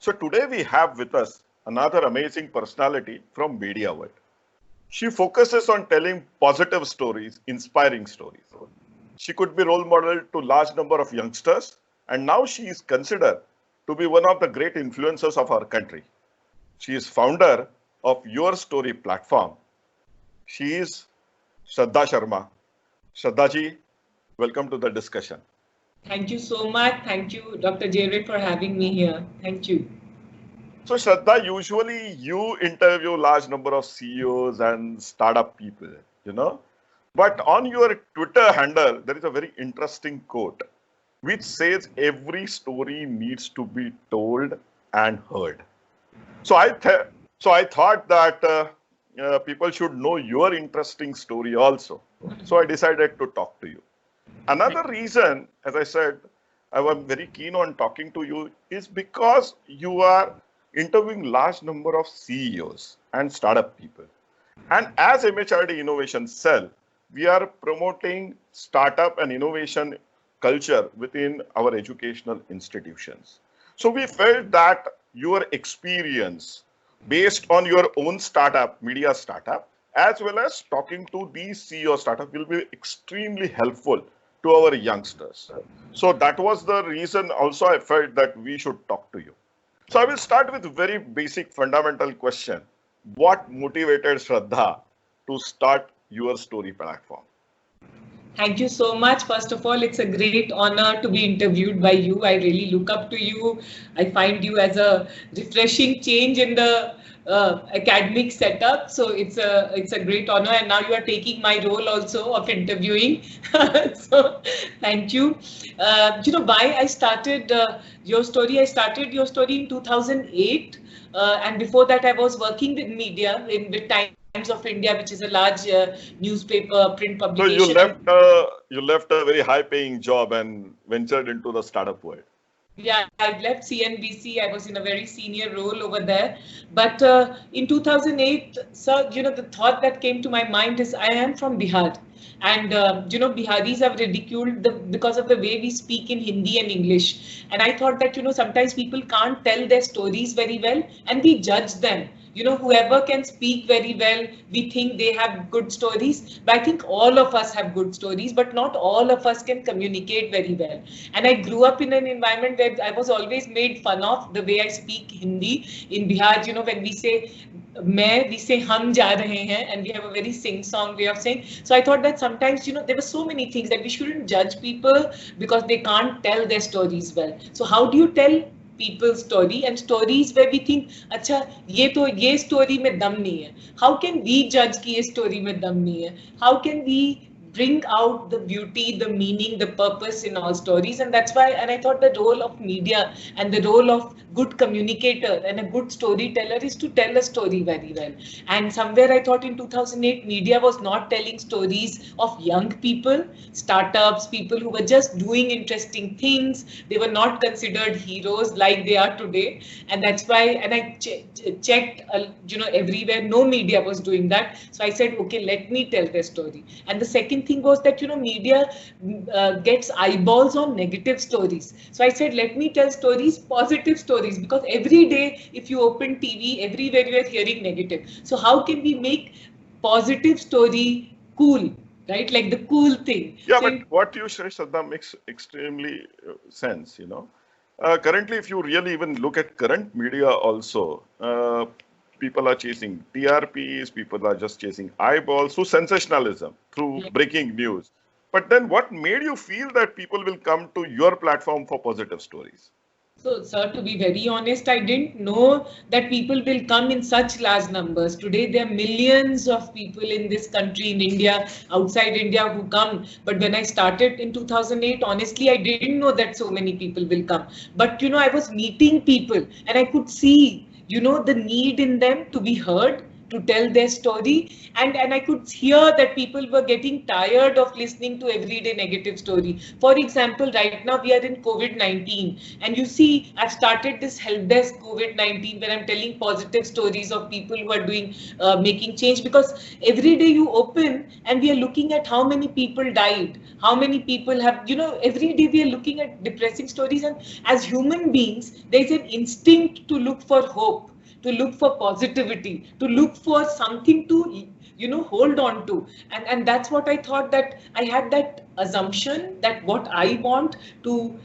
So today we have with us another amazing personality from media world. She focuses on telling positive stories, inspiring stories. She could be role model to large number of youngsters, and now she is considered to be one of the great influencers of our country. She is founder of Your Story platform. She is Shraddha Sharma. Shraddha ji, welcome to the discussion. Thank you so much. Thank you, Dr. Jared, for having me here. Thank you. So Shraddha, usually you interview large number of CEOs and startup people, you know. But on your Twitter handle, there is a very interesting quote, which says every story needs to be told and heard. So I thought that people should know your interesting story also. So I decided to talk to you. Another reason, as I said, I was very keen on talking to you is because you are interviewing large number of CEOs and startup people. And as MHRD Innovation Cell, we are promoting startup and innovation culture within our educational institutions. So we felt that your experience based on your own startup, media startup, as well as talking to these CEO startup will be extremely helpful to our youngsters. So that was the reason also I felt that we should talk to you. So I will start with a very basic fundamental question. What motivated Shraddha to start Your Story platform? Thank you so much. First of all, it's a great honor to be interviewed by you. I really look up to you. I find you as a refreshing change in the academic setup. So it's a great honor. And now you are taking my role also of interviewing. So thank you. Why I started Your Story? I started Your Story in 2008. And before that, I was working with media with Times of India, which is a large newspaper print publication. So you left a very high-paying job and ventured into the startup world. Yeah, I left CNBC. I was in a very senior role over there. But in 2008, so the thought that came to my mind is I am from Bihar. And Biharis are ridiculed because of the way we speak in Hindi and English. And I thought that sometimes people can't tell their stories very well, and we judge them. Whoever can speak very well, we think they have good stories. But I think all of us have good stories, but not all of us can communicate very well. And I grew up in an environment where I was always made fun of the way I speak Hindi. In Bihar, when we say we say hum ja rahe hain, and we have a very sing-song way of saying. So I thought that sometimes, there were so many things that we shouldn't judge people because they can't tell their stories well. So how do you tell people's story, and stories where we think, अच्छा ये story में दम नहीं है. How can we judge कि ये story में दम नहीं है? How can we bring out the beauty, the meaning, the purpose in all stories? And that's why, and I thought the role of media and the role of good communicator and a good storyteller is to tell a story very well. And somewhere I thought in 2008, media was not telling stories of young people, startups, people who were just doing interesting things. They were not considered heroes like they are today. And that's why, and I checked, everywhere, no media was doing that. So I said, okay, let me tell their story. And the second thing was that, media gets eyeballs on negative stories. So I said, let me tell stories, positive stories, because every day, if you open TV, everywhere you are hearing negative. So how can we make positive story cool, right? Like the cool thing. Yeah, so but what you say, Shraddha, makes extremely sense, Currently, if you really even look at current media also, people are chasing TRPs, people are just chasing eyeballs through sensationalism, through breaking news. But then what made you feel that people will come to your platform for positive stories? So, sir, to be very honest, I didn't know that people will come in such large numbers. Today, there are millions of people in this country, in India, outside India, who come. But when I started in 2008, honestly, I didn't know that so many people will come. But, I was meeting people and I could see, the need in them to be heard, to tell their story. And I could hear that people were getting tired of listening to everyday negative story. For example, right now we are in COVID-19, and you see, I've started this help desk COVID-19 where I'm telling positive stories of people who are doing, making change, because every day you open and we are looking at how many people died, how many people have, every day we are looking at depressing stories. And as human beings, there's an instinct to look for hope, to look for positivity, to look for something to hold on to. And that's what I thought, that I had that assumption that what I want to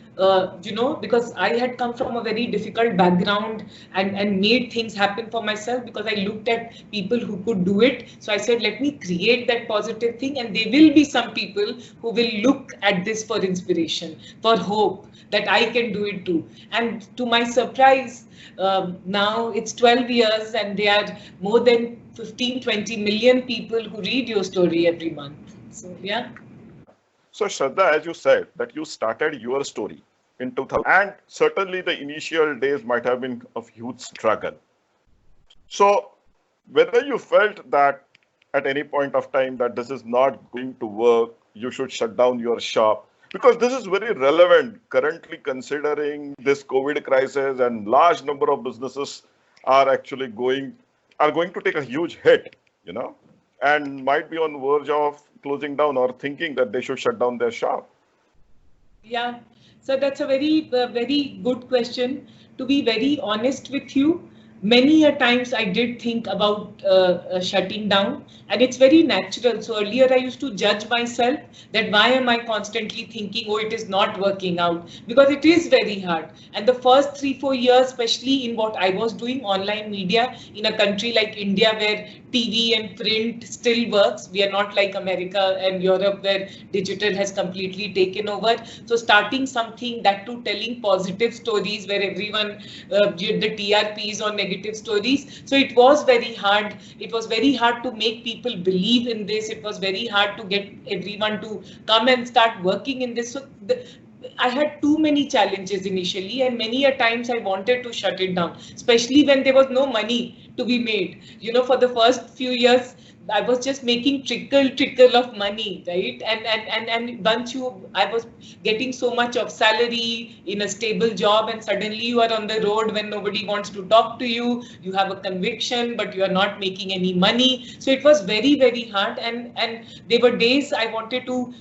because I had come from a very difficult background and made things happen for myself because I looked at people who could do it. So I said, let me create that positive thing, and there will be some people who will look at this for inspiration, for hope, that I can do it too. And to my surprise, now it's 12 years and there are more than 15-20 million people who read your story every month. So yeah. So Shraddha, as you said, that you started your story in 2000, and certainly the initial days might have been of huge struggle. So whether you felt that at any point of time that this is not going to work, you should shut down your shop, because this is very relevant currently considering this COVID crisis, and large number of businesses are actually going to take a huge hit, and might be on verge of closing down or thinking that they should shut down their shop. Yeah, so that's a very good question. To be very honest with you, many a times I did think about shutting down, and it's very natural. So earlier I used to judge myself that why am I constantly thinking, oh, it is not working out, because it is very hard. And the first 3-4 years, especially in what I was doing, online media, in a country like India where TV and print still works. We are not like America and Europe where digital has completely taken over. So starting something, that too telling positive stories where everyone, the TRPs on negative stories. So it was very hard. It was very hard to make people believe in this. It was very hard to get everyone to come and start working in this. So I had too many challenges initially, and many a times I wanted to shut it down, especially when there was no money to be made. For the first few years, I was just making trickle of money, right? And once I was getting so much of salary in a stable job, and suddenly you are on the road when nobody wants to talk to you. You have a conviction, but you are not making any money. So it was very, very hard. And there were days I wanted to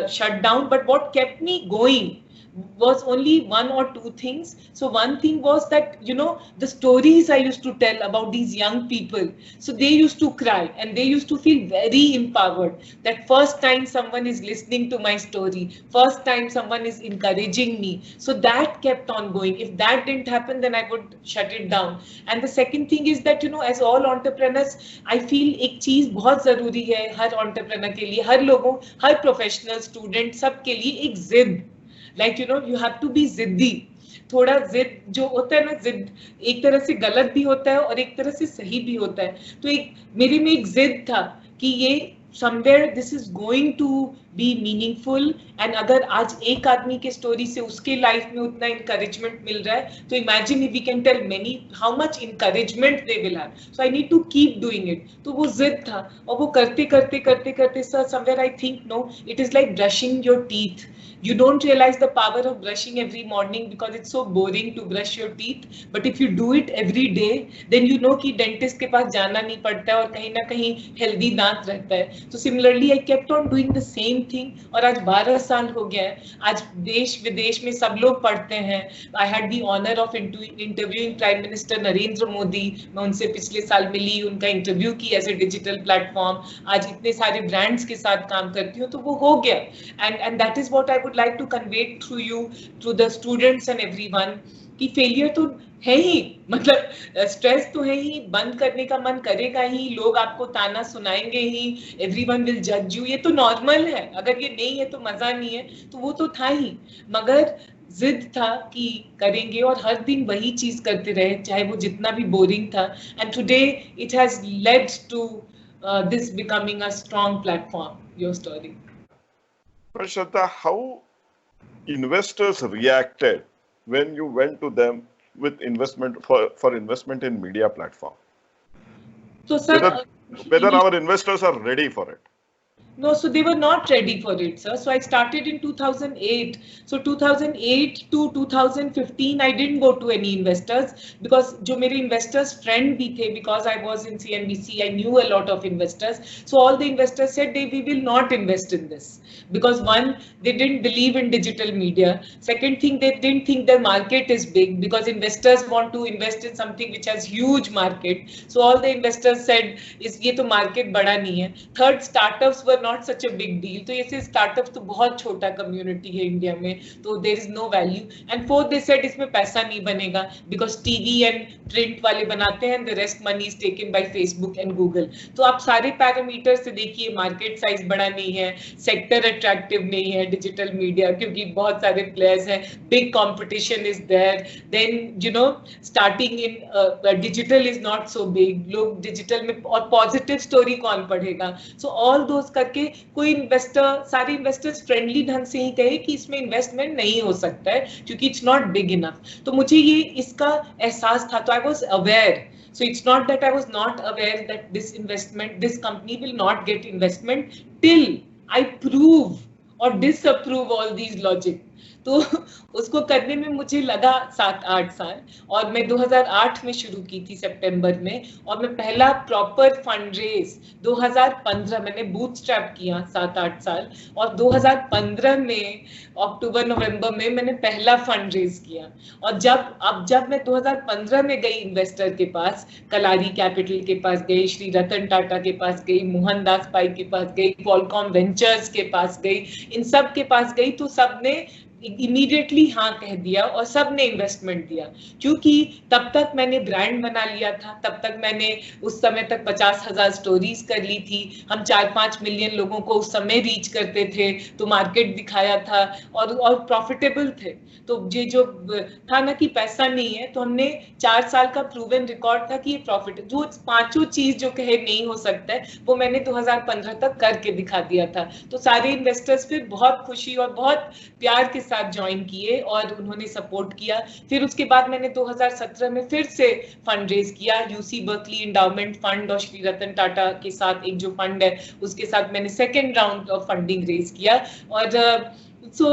shut down, but what kept me going was only one or two things. So one thing was that, the stories I used to tell about these young people. So they used to cry and they used to feel very empowered that first time someone is listening to my story, first time someone is encouraging me. So that kept on going. If that didn't happen, then I would shut it down. And the second thing is that, as all entrepreneurs, I feel एक चीज बहुत जरूरी है हर entrepreneur के लिए, हर लोगों, हर professional student सब के लिए एक जिद. Like, you have to be जिद्दी. थोड़ा जिद जो होता है ना, जिद एक तरह से गलत भी होता है और एक तरह से सही भी होता है. तो एक मेरे में एक जिद था कि ये somewhere this is going to be meaningful. and अगर आज एक आदमी के स्टोरी से उसके लाइफ में उतना encouragement मिल रहा है, तो imagine if we can tell many how much encouragement they will have. So I need to keep doing it. तो वो जिद था, और वो करते करते करते करते sir, somewhere I think no, it is like brushing your teeth. You don't realize the power of brushing every morning because it's so boring to brush your teeth. But if you do it every day, then you know कि dentist के पास जाना नहीं पड़ता है और कहीं ना कहीं healthy दांत रहता है. So similarly, I kept on doing the same thing. और आज 12 साल हो गया है. आज देश विदेश में सब लोग पढ़ते हैं. I had the honor of interviewing Prime Minister Narendra Modi. मैं उनसे पिछले साल मिली, उनका इंटरव्यू की एज ए डिजिटल प्लेटफॉर्म. आज इतने सारे ब्रांड्स के साथ काम करती हूँ, तो वो हो गया. And that is what I would like to convey through you, through the students and everyone, कि फेलियर तो है ही, मतलब स्ट्रेस तो है ही, बंद करने का मन करेगा ही, लोग आपको ताना सुनाएंगे ही, एवरीवन विल जज यू, ये तो नॉर्मल है. अगर ये नहीं है तो मजा नहीं है, तो वो तो था ही, मगर जिद था कि करेंगे और हर दिन वही चीज करते रहे, चाहे वो जितना भी बोरिंग था. And today it has led to this becoming a strong platform, your story. Well, Shraddha, how investors reacted when you went to them with investment for investment in media platform? So, sir, Whether our investors are ready for it? No, so they were not ready for it, sir. So I started in 2008. So 2008 to 2015, I didn't go to any investors because जो मेरे investors friend भी थे, because I was in CNBC, I knew a lot of investors. So all the investors said we will not invest in this because one, they didn't believe in digital media. Second thing, they didn't think the market is big because investors want to invest in something which has huge market. So all the investors said is ये तो market बड़ा नहीं है. Third, startups were not such a big deal. तो ऐसे startups तो बहुत छोटा community है इंडिया में, तो there is no value. And fourth, they said इसमें पैसा नहीं बनेगा because TV and print वाले बनाते हैं, and the rest money is taken by Facebook and Google. तो आप सारे पैरामीटर्स से देखिए, मार्केट साइज बड़ा नहीं है, सेक्टर अट्रैक्टिव नहीं है डिजिटल मीडिया क्योंकि बहुत सारे प्लेयर्स हैं, big competition is there, then you know starting in digital is not so big, लोग डिजिटल में और पॉजिटिव स्टोरी कौन पढ़ेगा. सो ऑल दोस करके कोई इन्वेस्टर, सारे इन्वेस्टर्स फ्रेंडली ढंग से ही कहे कि इसमें इन्वेस्टमेंट नहीं हो सकता है क्योंकि इट्स नॉट बिग इनफ. तो मुझे ये इसका एहसास था, तो I was aware. So it's not that I was not aware that this company will not get investment till I prove or disapprove all these logic. तो उसको करने में मुझे लगा 7-8 साल, और मैं 2008 में शुरू की थी सितंबर में, और मैं पहला प्रॉपर फंड रेज 2015 मैंने बूटस्ट्रैप किया 7-8 साल, और 2015 में अक्टूबर नवंबर में मैंने पहला फंड रेज किया. और जब मैं 2015 में गई इन्वेस्टर के पास, कलारी कैपिटल के पास गई, श्री रतन टाटा के पास गई, मोहनदास पाई के पास गई, क्वालकॉम वेंचर्स के पास गई, इन सब के पास गई, तो सबने इमीडिएटली हाँ कह दिया और सब ने इन्वेस्टमेंट दिया. क्योंकि तब तक मैंने ब्रांड बना लिया था, तब तक मैंने उस समय तक 50,000 स्टोरीज कर ली थी, हम 4-5 मिलियन लोगों को उस समय रीच करते थे, तो मार्केट दिखाया था और प्रॉफिटेबल थे. तो ये जो था ना कि पैसा नहीं है, तो हमने 4 साल का प्रूवन रिकॉर्ड था कि ये प्रॉफिट, जो पांचों चीज जो कहे नहीं हो सकता है वो मैंने 2015 तक करके दिखा दिया था. तो सारे इन्वेस्टर्स फिर बहुत खुशी और बहुत प्यार के साथ ज्वाइन किए और उन्होंने सपोर्ट किया. फिर उसके बाद मैंने 2017 में फिर से फंड रेज किया, यूसी बर्कली इंडाउमेंट फंड और श्री रतन टाटा के साथ एक जो फंड है उसके साथ मैंने second round of funding raise किया. और so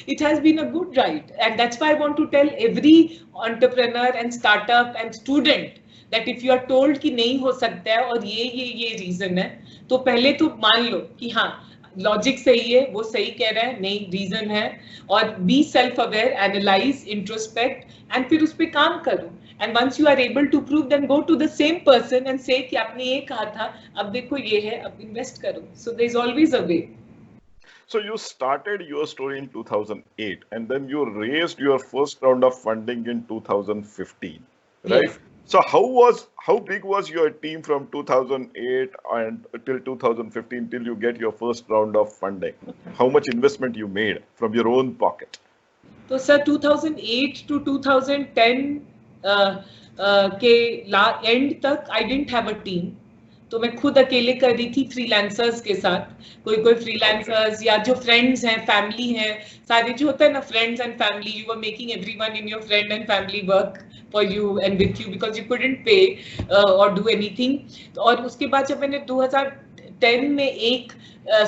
it has been a good ride, and that's why I want to tell every entrepreneur and startup and student that if you are told कि नहीं हो सकता है और ये रीजन है, तो पहले तो मान लो कि हाँ लॉजिक सही है, वो सही कह रहा है, नहीं रीजन है, और be self aware, analyse, introspect, and फिर उस पर काम करो. And once you are able to prove, then go to the same person and say कि आपने ये कहा था, अब देखो ये है, अब इन्वेस्ट करो. So there is always a way. So you started your story in 2008, and then you raised your first round of funding in 2015, right? Yes. So how big was your team from 2008 and till 2015 till you get your first round of funding? How much investment you made from your own pocket? So sir, 2008 to 2010 के end तक I didn't have a team. तो मैं खुद अकेले कर रही थी freelancers के साथ, कोई फ्रीलांसर्स या जो फ्रेंड्स हैं, फैमिली हैं, सारे जो होता है ना friends and family, you are making everyone in your friend and family work for you and with you because you couldn't pay और डू एनीथिंग. और उसके बाद जब मैंने 2010 में एक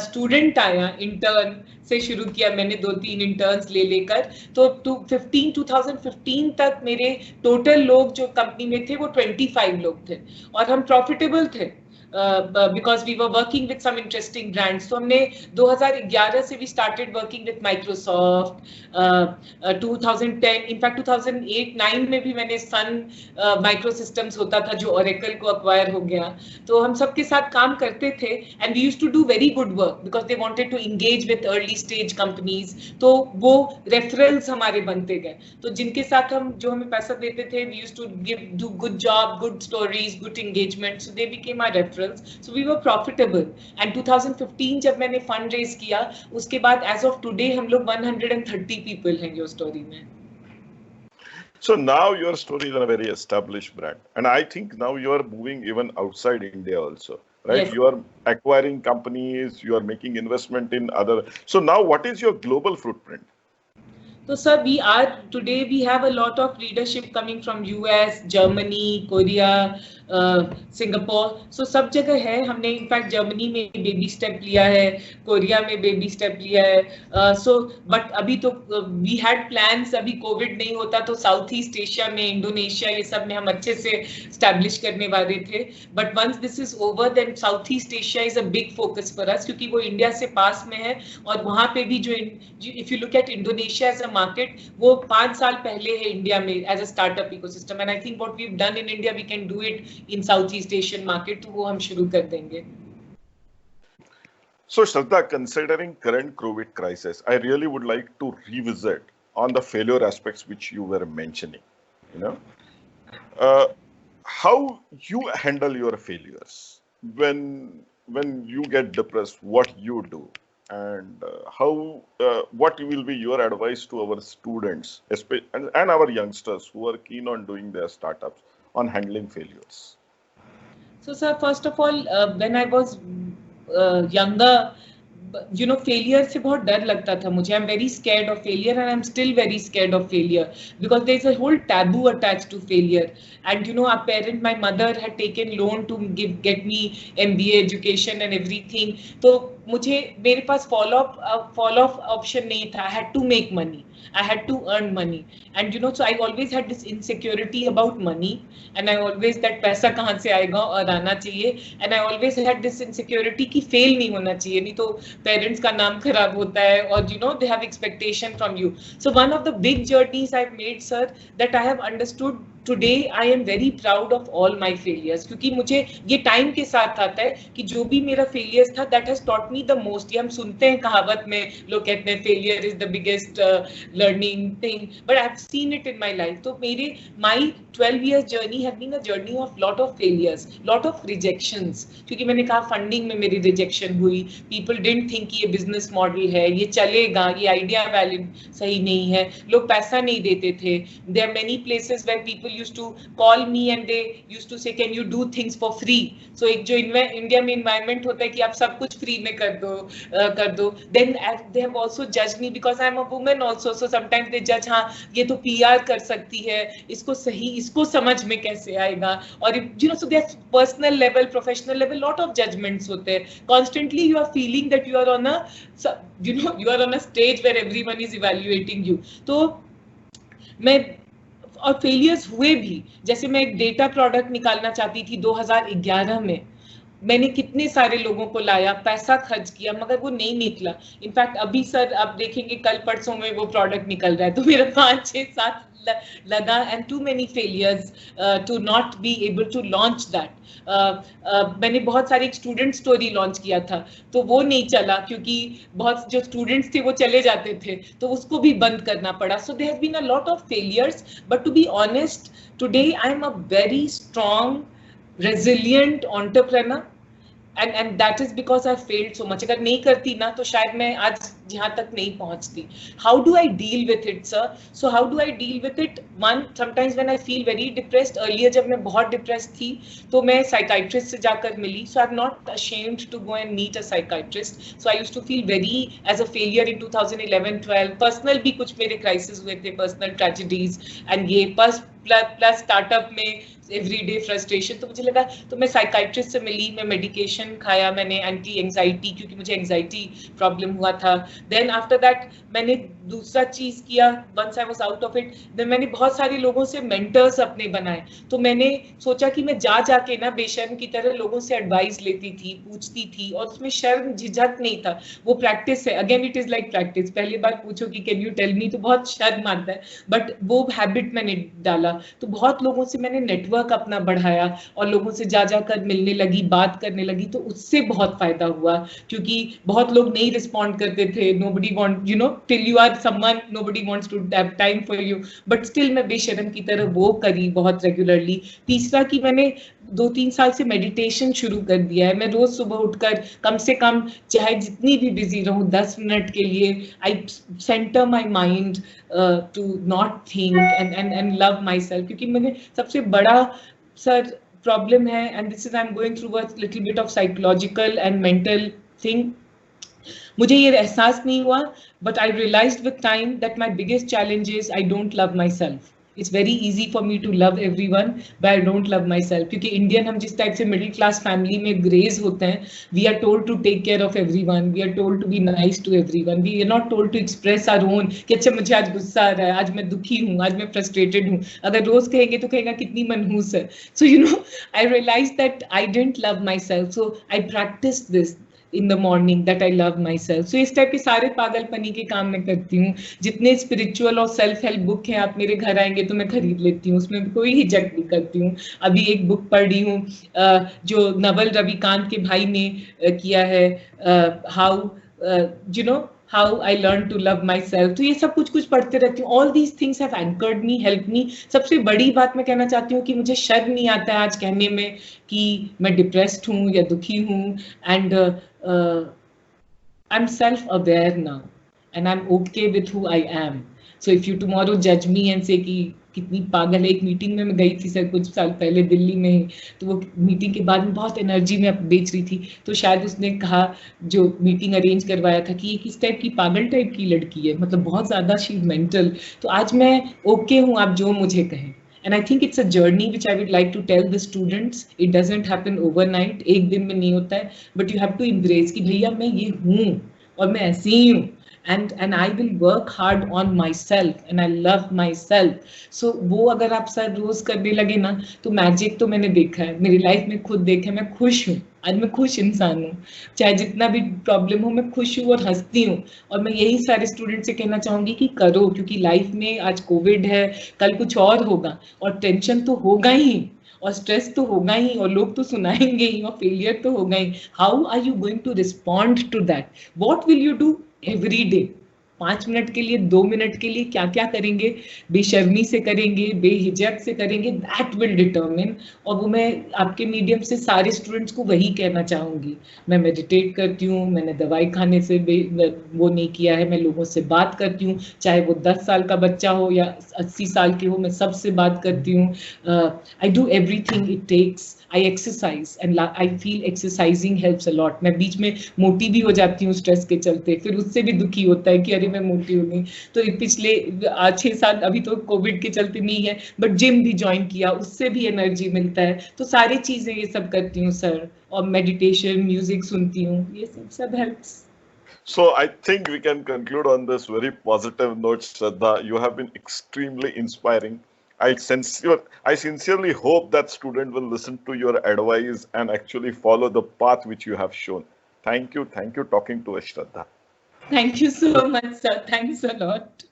स्टूडेंट आया, इंटर्न से शुरू किया मैंने, 2-3 इंटर्न्स ले लेकर, तो 2015 तक मेरे टोटल लोग जो कंपनी में थे वो 25 लोग थे, और हम प्रॉफिटेबल थे because we were working with some interesting brands. तो हमने 2011 से we started working with Microsoft, 2010, in fact 2008-9 में भी मैंने Sun Microsystems होता था जो Oracle को acquire हो गया, तो हम सबके साथ काम करते थे, and we used to do very good work because they wanted to engage with early stage companies. तो वो referrals हमारे बनते गए, तो जिनके साथ हम जो हमें पैसा देते थे, we used to do good job, good stories, good engagement, so they became our referrals. So we were profitable. And 2015 जब मैंने फंड रेज किया, उसके बाद as of today हम लोग 130 people हैं your story में. So now your story is a very established brand, and I think now you are moving even outside India also, right? Yes. You are acquiring companies, you are making investment in other. So now what is your global footprint? So sir, today we have a lot of leadership coming from US, Germany, Korea, Singapore. So सब जगह है. हमने in fact Germany में baby step लिया है, Korea में baby step लिया है. बट अभी तो वी हैड प्लान्स. अभी कोविड नहीं होता तो साउथ ईस्ट एशिया में, इंडोनेशिया, ये सब में हम अच्छे से स्टैब्लिश करने वाले थे. But once this is over then South East Asia is a big focus for us, क्योंकि वो इंडिया से पास में है. और वहां पे भी जो if you look at Indonesia as a market, वो 5 साल पहले है इंडिया में as a startup ecosystem. And I think what we have done in India we can do it in South East Asian market. तो वो हम शुरू कर देंगे. So Shraddha, considering current COVID crisis, I really would like to revisit on the failure aspects which you were mentioning. You know, how you handle your failures when you get depressed, what you do, and what will be your advice to our students and our youngsters who are keen on doing their startups on handling failures? So sir, first of all, when I was younger, you know, failure से बहुत डर लगता था मुझे. I'm very scared of failure and I'm still very scared of failure because there's a whole taboo attached to failure. And you know, my mother had taken loan to get me MBA education and everything. तो मेरे पास follow up option नहीं था. I had to make money. I had to earn money. And you know, so I always had this insecurity about money. And I always that पैसा कहाँ से आएगा और आना चाहिए. And I always had this insecurity कि fail नहीं होना चाहिए, नहीं तो parents का नाम खराब होता है. और you know, they have expectation from you. So one of the big journeys I've made, sir, that I have understood today, I am very proud of all my failures. क्योंकि मुझे ये टाइम के साथ आता है कि जो भी मेरा failures था, that has taught me the most. ये हम सुनते हैं कहावत में, लोग कहते हैं failure is the biggest learning thing, but I have seen it in my life. तो my 12 years journey have been a journey of lot of failures, lot of rejections. क्योंकि मैंने कहा funding में मेरी rejection हुई. People didn't think कि ये business model है, ये चलेगा, ये idea valid सही नहीं है, लोग पैसा नहीं देते थे. There are many places where people used to call me and they used to say, can you do things for free? So एक जो इंडिया में environment होता है कि आप सब कुछ free में कर दो. Then they have also judged me because I am a woman also. So sometimes they judge, हाँ ये तो PR कर सकती है, इसको समझ में कैसे आएगा. और you know, so there's personal level, professional level, lot of judgments होते हैं. Constantly you are feeling that you are on a stage where everyone is evaluating you. तो और फेलियर्स हुए भी. जैसे मैं एक डेटा प्रोडक्ट निकालना चाहती थी 2011 में. मैंने कितने सारे लोगों को लाया, पैसा खर्च किया, मगर वो नहीं निकला. इनफैक्ट अभी सर आप देखेंगे कल परसों में वो प्रोडक्ट निकल रहा है. तो मेरा 5, 6, 7 लगा and too many failures to not be able to launch that. मैंने बहुत सारी स्टूडेंट स्टोरी लॉन्च किया था तो वो नहीं चला क्योंकि बहुत जो स्टूडेंट्स थे वो चले जाते थे तो उसको भी बंद करना पड़ा. So there has been a lot of failures but to be honest today I am a very strong resilient entrepreneur and that is because I failed so much. अगर नहीं करती ना तो शायद मैं आज यहाँ तक नहीं पहुँचती. How do I deal with it, sir? So how do I deal with it? One, sometimes when I feel very depressed, earlier जब मैं बहुत depressed थी तो मैं psychiatrist से जाकर मिली. So I'm not ashamed to go and meet a psychiatrist. So I used to feel very as a failure in 2011-12. Personal भी कुछ मेरे crises हुए थे, personal tragedies and ये plus startup में everyday frustration. तो मुझे लगा तो मैं साइकाइट्रिस्ट से मिली, मैं मेडिकेशन खाया, मैंने एंटी एंजाइटी क्योंकि मुझे एंजाइटी प्रॉब्लम हुआ था. देन आफ्टर दैट मैंने दूसरा चीज किया. Once I was out of it then मैंने बहुत सारे लोगों से मेंटर्स अपने बनाए. तो मैंने सोचा कि मैं जाके ना बेशर्म की तरह लोगों से एडवाइस लेती थी, पूछती थी और उसमें शर्म झिझक नहीं था. वो प्रैक्टिस है. Again it is like practice. पहली बार पूछो कि कैन यू टेल मी तो बहुत शर्म आता है बट वो हैबिट मैंने डाला. तो बहुत लोगों से मैंने नेटवर्क अपना बढ़ाया और लोगों से जाकर मिलने लगी, बात करने लगी. तो उससे बहुत फायदा हुआ क्योंकि बहुत लोग नहीं रिस्पॉन्ड करते थे. nobody want, you know, till you are someone nobody wants to have time for you. but still मैं बेशर्म की तरह वो करी बहुत रेगुलरली. तीसरा कि मैंने 2-3 साल से मेडिटेशन शुरू कर दिया है. मैं रोज सुबह उठकर कम से कम चाहे जितनी भी बिजी रहूं 10 मिनट के लिए I centre my mind to not think and love myself. क्योंकि मैंने सबसे बड़ा सर प्रॉब्लम है and this is I am going through a little bit of psychological and mental thing. मुझे ये एहसास नहीं हुआ, but I realised with time that my biggest challenge is I don't love myself. It's very easy for me to love everyone, but I don't love myself. क्योंकि Indian हम जिस type से middle class family में graze होते हैं, we are told to take care of everyone, we are told to be nice to everyone, we are not told to express our own कि अच्छा मुझे आज गुस्सा आ रहा है, आज मैं दुखी हूँ, आज मैं फ्रस्ट्रेटेड हूँ. अगर रोज कहेंगे तो कहेगा कितनी मनहूस है. So you know, I realized that I didn't love myself, so I practiced this in the morning, that I love myself. So इस टाइप के सारे पागलपनी के काम मैं करती हूँ. जितने स्पिरिचुअल और सेल्फ हेल्प बुक हैं, आप मेरे घर आएंगे तो मैं खरीद लेती हूँ, उसमें कोई हिचक नहीं करती हूँ. अभी एक बुक पढ़ रही हूँ जो नवल रविकांत के भाई ने किया है, how you know how I learned to love myself. तो ये सब कुछ पढ़ते रहती हूँ. All these things have anchored me, helped me. सबसे बड़ी बात मैं कहना चाहती हूँ कि मुझे शर्म नहीं आता है आज कहने में कि मैं डिप्रेस्ड हूँ या दुखी हूँ. And I'm self-aware now, and I'm okay with who I am. So if you tomorrow judge me and say कि कितनी पागल है. एक मीटिंग में मैं गई थी सर कुछ साल पहले दिल्ली में, तो वो मीटिंग के बाद में बहुत एनर्जी में बेच रही थी, तो शायद उसने कहा जो मीटिंग अरेंज करवाया था कि ये किस टाइप की पागल टाइप की लड़की है, मतलब बहुत ज़्यादा शी मेंटल. तो आज मैं ओके हूँ, आप जो मुझे कहें. And I think it's a journey which I would like to tell the students. It doesn't happen overnight. एक दिन में नहीं होता है, but you have to embrace कि भैया मैं ये हूँ और मैं ऐसी ही हूँ. And I will work hard on myself and I love myself. So वो अगर आप सर रोज करने लगे ना, तो मैजिक तो मैंने देखा है मेरी लाइफ में, खुद देखा है. मैं खुश हूँ आज, मैं खुश इंसान हूँ. चाहे जितना भी प्रॉब्लम हो, मैं खुश हूँ और हंसती हूँ. और मैं यही सारे स्टूडेंट से कहना चाहूंगी कि करो, क्योंकि लाइफ में आज कोविड है, कल कुछ और होगा, और टेंशन तो होगा ही, और स्ट्रेस तो होगा ही, और लोग तो सुनाएंगे ही, और फेलियर तो होगा ही. How are you going to respond to that? What will you do every day? 5 minute के लिए, 2 मिनट के लिए क्या क्या करेंगे, बेशर्मी से करेंगे, बेहिजक से करेंगे, दैट विल डिटर्मिन. और वो मैं आपके मीडियम से सारे स्टूडेंट्स को वही कहना चाहूँगी. मैं मेडिटेट करती हूँ, मैंने दवाई खाने से वो नहीं किया है, मैं लोगों से बात करती हूँ, चाहे वो 10 साल का बच्चा हो या 80 साल के हो, मैं सबसे बात करती हूँ. I do everything it takes. I exercise and I feel exercising helps a lot. मैं बीच में मोटी भी हो जाती हूँ स्ट्रेस के चलते, फिर उससे भी दुखी होता है कि अरे मैं मोटी हो गई. तो पिछले 6 साल अभी तो कोविड के चलते नहीं है, बट जिम भी ज्वाइन किया, उससे भी एनर्जी मिलता है. तो सारी चीजें ये सब करती हूँ सर, और मेडिटेशन, म्यूजिक सुनती हूँ, ये सब helps. So I think we can conclude on this very positive note, Shraddha. You have been extremely inspiring. I sincerely hope that student will listen to your advice and actually follow the path which you have shown. Thank you talking to us, Shraddha. Thank you so much, sir. Thanks a lot.